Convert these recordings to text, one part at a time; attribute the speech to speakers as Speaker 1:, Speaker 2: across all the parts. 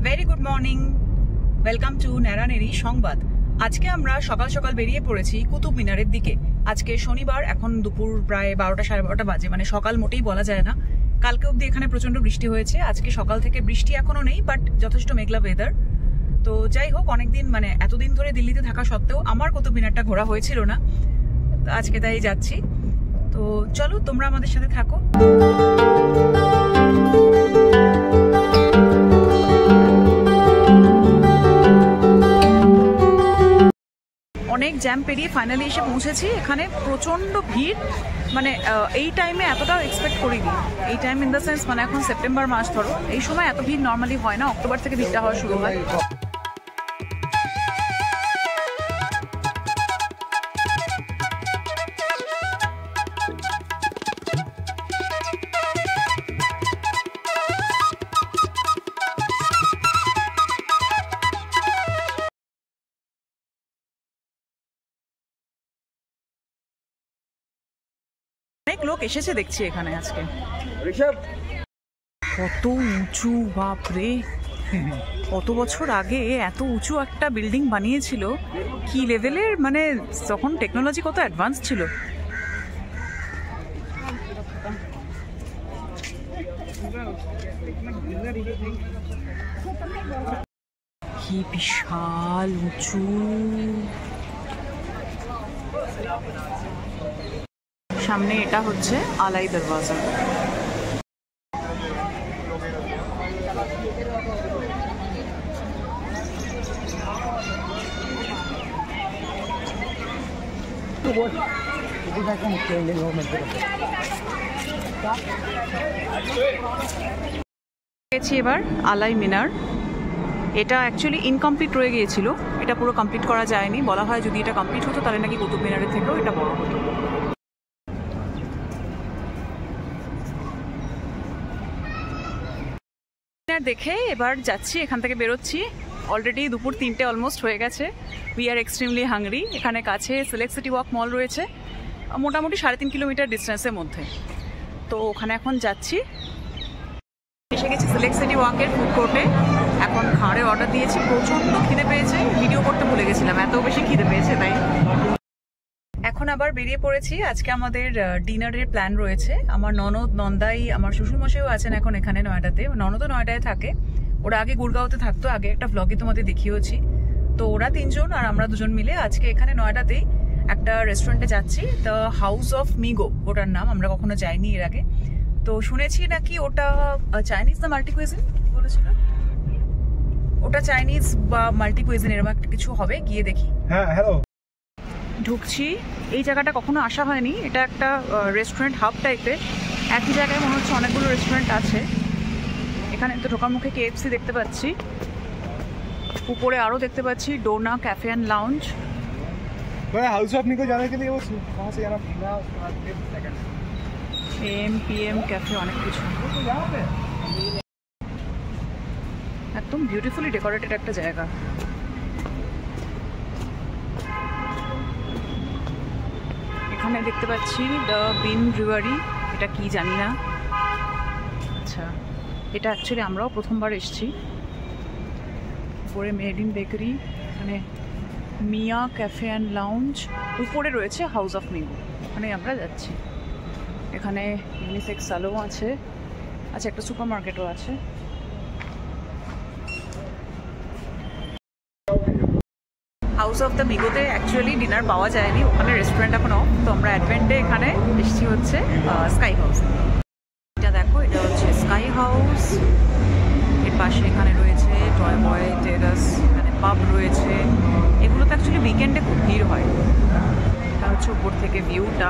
Speaker 1: Very good morning, welcome to ন্যাড়ানেড়ি সংবাদ। আজকে আমরা সকাল সকাল বেরিয়ে পড়েছি কুতুব মিনারের দিকে। আজকে শনিবার, এখন দুপুর প্রায় 12টা সাড়ে 12টা বাজে, মানে সকাল মোটেই বলা যায় না। কালকে অবধি এখানে প্রচন্ড বৃষ্টি হয়েছে, আজকে সকাল থেকে বৃষ্টি এখনো নেই, বাট যথেষ্ট মেঘলা ওয়েদার। তো যাই হোক, অনেকদিন মানে এতদিন ধরে দিল্লিতে থাকা সত্ত্বেও আমার কুতুব মিনারটা ঘোরা হয়েছিল না, আজকে তাই যাচ্ছি। তো চলো তোমরা আমাদের সাথে থাকো। অনেক জ্যাম পেরিয়ে ফাইনালি এসে পৌঁছেছি। এখানে প্রচন্ড ভিড়, মানে এই টাইমে এতটাও এক্সপেক্ট করিনি। এই টাইম ইন দ্য সেন্স মানে এখন সেপ্টেম্বর মাস, ধরো এই সময় এত ভিড় নর্মালি হয় না, অক্টোবর থেকে ভিড়টা হওয়া শুরু হয়। অনেক লোক এসেছে দেখছি এখানে আজকে। কত উঁচু, বাপরে! কত বছর আগে এত উঁচু একটা বিল্ডিং বানিয়েছিল, কি লেভেলের, মানে তখন টেকনোলজি কত অ্যাডভান্স ছিল। কি বিশাল উঁচু! সামনে এটা হচ্ছে আলাই দরওয়াজা। এবার আলাই মিনার। এটা অ্যাকচুয়ালি ইনকমপ্লিট রয়ে গিয়েছিল, এটা পুরো কমপ্লিট করা যায়নি। বলা হয় যদি এটা কমপ্লিট হতো তাহলে নাকি কুতুব মিনারের থেকেও এটা বড় হতো। দেখে এবার যাচ্ছি, এখান থেকে বেরোচ্ছি। অলরেডি দুপুর 3টে অলমোস্ট হয়ে গেছে। We are extremely hungry. এখানে কাছে সিলেক্ট সিটি ওয়াক মল রয়েছে, মোটামুটি 3.5 কিলোমিটার ডিস্টেন্সের মধ্যে। তো ওখানে এখন যাচ্ছি। এসে গেছি সিলেক্ট সিটি ওয়াকের ফুড কোর্টে। এখন খাবারের অর্ডার দিয়েছি, প্রচণ্ড খিদে পেয়েছে, ভিডিও করতে ভুলে গেছিলাম, এত বেশি খিদে পেয়েছে তাই। এখন আবার বেরিয়ে পড়েছি। আজকে আমাদের ডিনারের প্ল্যান রয়েছে। আমার ননদ, নন্দাই, আমার শ্বশুরমশাইও আছেন এখন এখানে নয়ডাতে। ননদও নয়ডায় থাকে, ওরা আগে গুড়গাঁওতে থাকতো, আগে একটা ভ্লগে তোমাদের দেখিয়েছি। তো ওরা 3জন আর আমরা 2জন মিলে আজকে এখানে নয়ডাতেই একটা রেস্টুরেন্টে যাচ্ছি, দ্য হাউস অফ মিগো ওটার নাম। আমরা কখনো যাইনি এর আগে, তো শুনেছি নাকি ওটা চাইনিজ না মাল্টি কুইজিন বলেছিল, ওটা চাইনিজ বা মাল্টি কুইজিন এরকম একটা কিছু হবে, গিয়ে দেখি।
Speaker 2: হ্যাঁ, হ্যালো।
Speaker 1: ঢুকছি। এই জায়গাটা কখনো আসা হয়নি, এটা একটা রেস্টুরেন্ট হাব টাইপের। একই জায়গায় মনে হচ্ছে অনেকগুলো রেস্টুরেন্ট আছে। এখানে তো ঢোকার মুখে KFC দেখতে পাচ্ছি, উপরে আরও দেখতে পাচ্ছি Dona cafe and lounge.
Speaker 2: House of Migo जाने के लिए वो कहाँ से जाना?
Speaker 1: PM ক্যাফে, অনেক কিছু। একদম বিউটিফুলি ডেকোরেটেড একটা জায়গা। এখানে দেখতে পাচ্ছি দ্য বিন ব্রুয়ারি, এটা কি জানি না। আচ্ছা, এটা অ্যাকচুয়ালি আমরাও প্রথমবার এসেছি। উপরে মেড ইন বেকারি, এখানে মিয়া ক্যাফে অ্যান্ড লাউঞ্জ, উপরে রয়েছে হাউস অফ মিগো, মানে আমরা যাচ্ছি। এখানে ইউনিসেক্স সালোও আছে। আচ্ছা, একটা সুপার মার্কেটও আছে। হাউস অফ দ্য মিগোতে অ্যাকচুয়ালি ডিনার পাওয়া যায়নি, ওখানে রেস্টুরেন্ট এখন অফ। তো আমরা অ্যাডভেন্টে এখানে এসেছি হচ্ছে স্কাই হাউস। এটা দেখো, এটা হচ্ছে স্কাই হাউস। এর পাশে এখানে রয়েছে টয় বয় টেরাস, এখানে পাব রয়েছে। এগুলোতে অ্যাকচুয়ালি উইকেন্ডে খুব ভিড় হয়। এটা হচ্ছে উপর থেকে ভিউটা।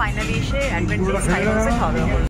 Speaker 1: ফাইনালি এসে অ্যাডভেন্চার স্কাই হাউসে খাওয়া দাওয়া।